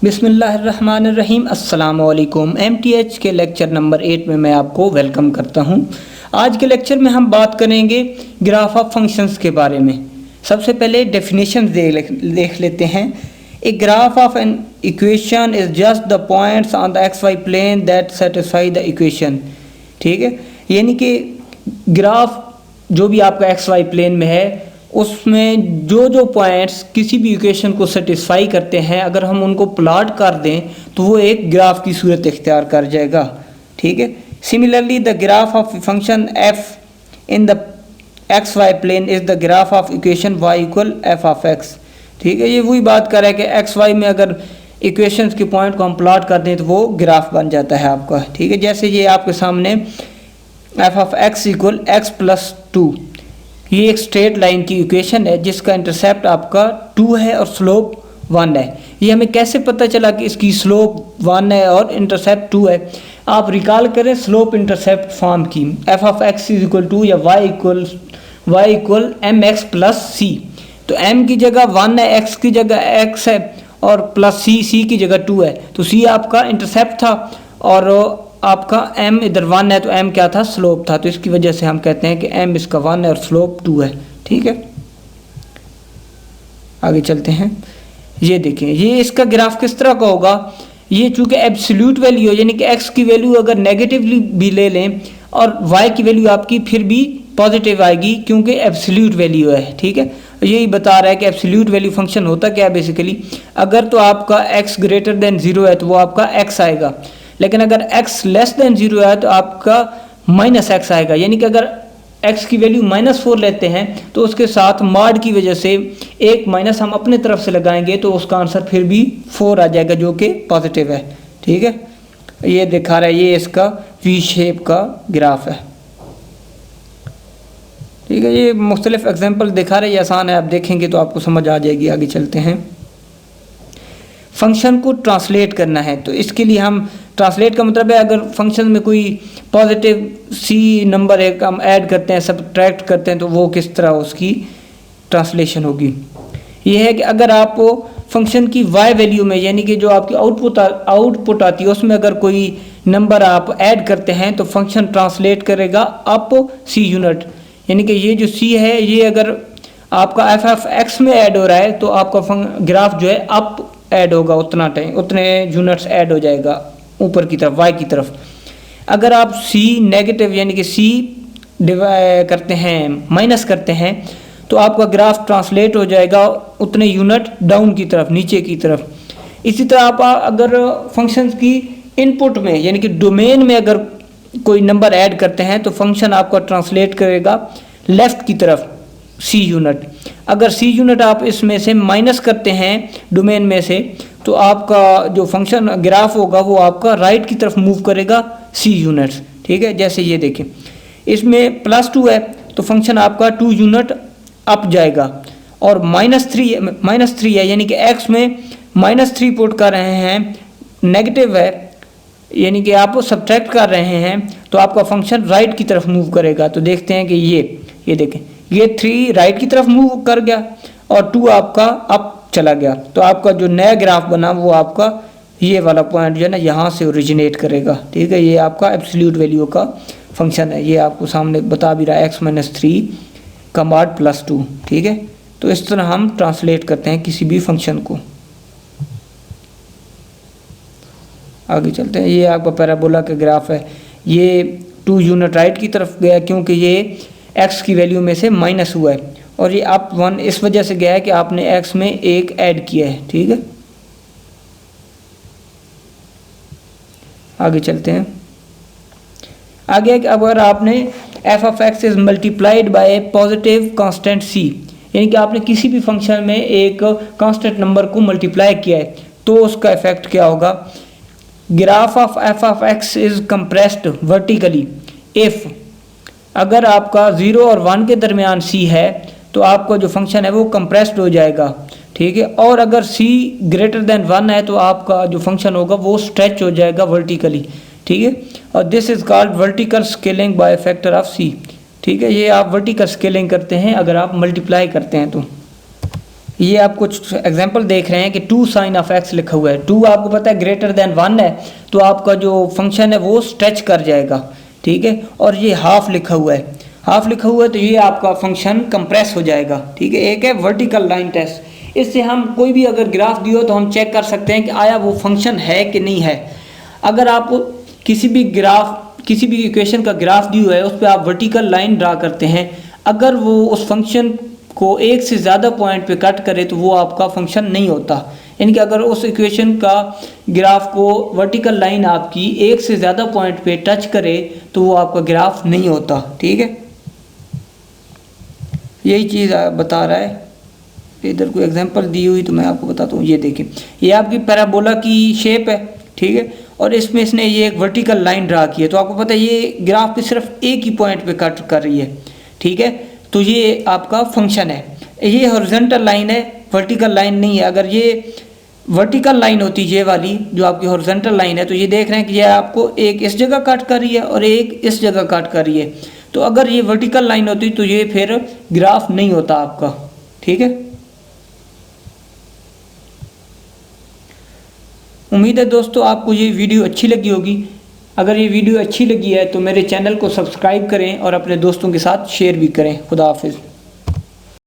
बिस्मिल्लाहिर्रहमानिर्रहीम अस्सलामुअलैकुम। MTH के लेक्चर नंबर 8 में मैं आपको वेलकम करता हूं। आज के लेक्चर में हम बात करेंगे ग्राफ ऑफ फंक्शंस के बारे में। सबसे पहले डेफिनेशन देख लेते हैं। A graph of an equation is just the points on the XY plane that satisfy the equation. ठीक है, यानी कि ग्राफ जो भी आपका XY प्लेन में है उसमें जो जो पॉइंट्स किसी भी इक्वेशन को सेटिस्फाई करते हैं, अगर हम उनको प्लॉट कर दें तो वो एक ग्राफ की सूरत इख्तियार कर जाएगा। ठीक है, similarly the graph of function f in the XY plane is the graph of equation y equal f of x। ठीक है, ये वही बात कर रहा है कि XY में अगर इक्वेशंस के पॉइंट को हम प्लॉट कर दें तो वो ग्राफ बन जाता है आपका। ठीक है, जैसे ये आपके सामने f of x equal x plus 2, ये एक स्ट्रेट लाइन की इक्वेशन है जिसका इंटरसेप्ट आपका 2 है और स्लोप 1 है। ये हमें कैसे पता चला कि इसकी स्लोप 1 है और इंटरसेप्ट 2 है? आप रिकॉल करें स्लोप इंटरसेप्ट फॉर्म की, f of x is equal to या y equal mx plus c। तो m की जगह 1 है, x की जगह x है और प्लस c की जगह 2 है। तो c आपका इंटरसेप्ट था और आपका m इधर 1 है तो m क्या था? स्लोप था। तो इसकी वजह से हम कहते हैं कि m इसका 1 है और स्लोप 2 है। ठीक है, आगे चलते हैं। ये देखें, ये इसका ग्राफ किस तरह का होगा। ये चूंकि एब्सोल्यूट वैल्यू है, यानी कि x की वैल्यू अगर नेगेटिवली भी ले लें और y की वैल्यू आपकी फिर भी पॉजिटिव आएगी क्योंकि एब्सोल्यूट वैल्यू है। ठीक है, यही बता रहा है कि एब्सोल्यूट वैल्यू फंक्शन होता क्या है बेसिकली। अगर तो आपका x ग्रेटर देन 0 है तो वो आपका x आएगा, लेकिन अगर x लेस देन 0 है तो आपका माइनस x आएगा। यानी कि अगर x की वैल्यू -4 लेते हैं तो उसके साथ मॉड की वजह से एक माइनस हम अपने तरफ से लगाएंगे तो उसका आंसर फिर भी 4 आ जाएगा जो कि पॉजिटिव है। ठीक है, ये दिखा रहा है, ये इसका वी शेप का ग्राफ है। ठीक है, ये मुख्तलिफ एग्जाम्पल दिखा रहे हैं, ये आसान है, आप देखेंगे तो आपको समझ आ जाएगी। आगे चलते हैं। फंक्शन को ट्रांसलेट करना है तो इसके लिए हम ट्रांसलेट का मतलब है अगर फंक्शन में कोई पॉजिटिव c नंबर है हम ऐड करते हैं, सब्ट्रैक्ट करते हैं तो वो किस तरह उसकी ट्रांसलेशन होगी। ये है कि अगर आप फंक्शन की y वैल्यू में, यानी कि जो आपकी आउटपुट आती है उसमें अगर कोई नंबर आप ऐड करते हैं तो फंक्शन ट्रांसलेट करेगा अप c यूनिट। यानी कि ये जो c है ये अगर आपका f ऑफ x में ऐड हो रहा है तो आपका ग्राफ जो है अप ऐड होगा, उतने यूनिट्स ऐड हो जाएगा ऊपर की तरफ y की तरफ। अगर आप c नेगेटिव यानी कि c करते हैं, माइनस करते हैं तो आपका ग्राफ ट्रांसलेट हो जाएगा उतने यूनिट डाउन की तरफ, नीचे की तरफ। इसी तरह आप अगर फंक्शंस की इनपुट में यानी कि डोमेन में अगर कोई नंबर ऐड करते हैं तो फंक्शन आपका ट्रांसलेट करेगा लेफ्ट की तरफ c यूनिट। अगर c यूनिट आप इसमें से माइनस करते हैं डोमेन में से तो आपका जो फंक्शन ग्राफ होगा वो आपका राइट की तरफ मूव करेगा c यूनिट्स। ठीक है, जैसे ये देखें इसमें +2 है तो फंक्शन आपका 2 यूनिट अप जाएगा और -3 है यानी कि x में -3 पुट कर रहे हैं, नेगेटिव है यानी कि आप सब्ट्रैक्ट कर रहे हैं तो आपका फंक्शन राइट की तरफ मूव करेगा। तो देखते हैं कि ये देखें, ये 3 राइट की तरफ मूव कर गया और 2 आपका अप चला गया। तो आपका जो नया ग्राफ बना वो आपका ये वाला पॉइंट जो है ना यहाँ से ओरिजिनेट करेगा। ठीक है, ये आपका एब्सोल्यूट वैल्यू का फंक्शन है, ये आपको सामने बता भी रहा है x-3 का मॉड +2। ठीक है, तो इस तरह हम ट्रांसलेट करते हैं किसी भी फंक्शन को। आगे चलते हैं। ये आपका पैराबोला का ग्राफ है, ये 2 यूनिट राइट की तरफ गया क्योंकि ये x की वैल्यू में से माइनस हुआ है और ये अप 1 इस वजह से गया है कि आपने x में 1 ऐड किया है। ठीक है, आगे चलते हैं। आगे अगर आपने f of x is multiplied by positive constant c, यानी कि आपने किसी भी फंक्शन में एक कांस्टेंट नंबर को मल्टीप्लाई किया है तो उसका इफेक्ट क्या होगा। Graph of f of x is compressed vertically if, अगर आपका 0 और 1 के दरमियान c है तो आपका जो फंक्शन है वो कंप्रेस्ड हो जाएगा। ठीक है, और अगर c ग्रेटर देन 1 है तो आपका जो फंक्शन होगा वो स्ट्रेच हो जाएगा वर्टिकली। ठीक है, और this is called vertical scaling by factor of c। ठीक है, ये आप वर्टिकल स्केलिंग करते हैं अगर आप मल्टीप्लाई करते हैं तो। ये आप कुछ एग्जांपल देख रहे हैं कि 2 sin ऑफ x लिखा हुआ है, 2 आपको पता है ग्रेटर देन 1 है, तो आपका जो फंक्शन है वो स्ट्रेच कर जाएगा, ठीक है। और ये हाफ लिखा हुआ है, हाफ लिखा हुआ है तो ये आपका फंक्शन कंप्रेस हो जाएगा, ठीक है। एक है वर्टिकल लाइन टेस्ट, इससे हम कोई भी अगर ग्राफ दियो तो हम चेक कर सकते हैं कि आया वो फंक्शन है कि नहीं है। अगर आप किसी भी इक्वेशन का ग्राफ दियो है, उस पर आप वर्टिकल लाइन ड्रा करते हैं, अगर वो उस फंक्शन को एक से ज़्यादा पॉइंट पे कट करे तो वो आपका फंक्शन नहीं होता। यानी कि अगर उस इक्वेशन का ग्राफ को वर्टिकल लाइन आपकी एक से ज़्यादा पॉइंट पे टच करे तो वो आपका ग्राफ नहीं होता, ठीक है। यही चीज़ बता रहा है। इधर कोई एग्जांपल दी हुई तो मैं आपको बताता हूँ। ये देखिए, ये आपकी पैराबोला की शेप है, ठीक है, और इसमें इसने ये एक वर्टिकल लाइन ड्रा की है, तो आपको पता है ये ग्राफ पे सिर्फ एक ही पॉइंट पे कट कर रही है, ठीक है। तो ये आपका फंक्शन है। ये हॉरिजॉन्टल लाइन है, वर्टिकल लाइन नहीं है। अगर ये वर्टिकल लाइन होती ये वाली जो आपकी हॉरिजॉन्टल लाइन है, तो ये देख रहे हैं कि ये आपको एक इस जगह कट कर रही है और एक इस जगह कट कर रही है। तो अगर ये वर्टिकल लाइन होती तो ये फिर ग्राफ नहीं होता आपका, ठीक है। उम्मीद है दोस्तों आपको ये वीडियो अच्छी लगी होगी। अगर ये वीडियो अच्छी लगी है तो मेरे चैनल को सब्सक्राइब करें और अपने दोस्तों के साथ शेयर भी करें। खुदा हाफिज़।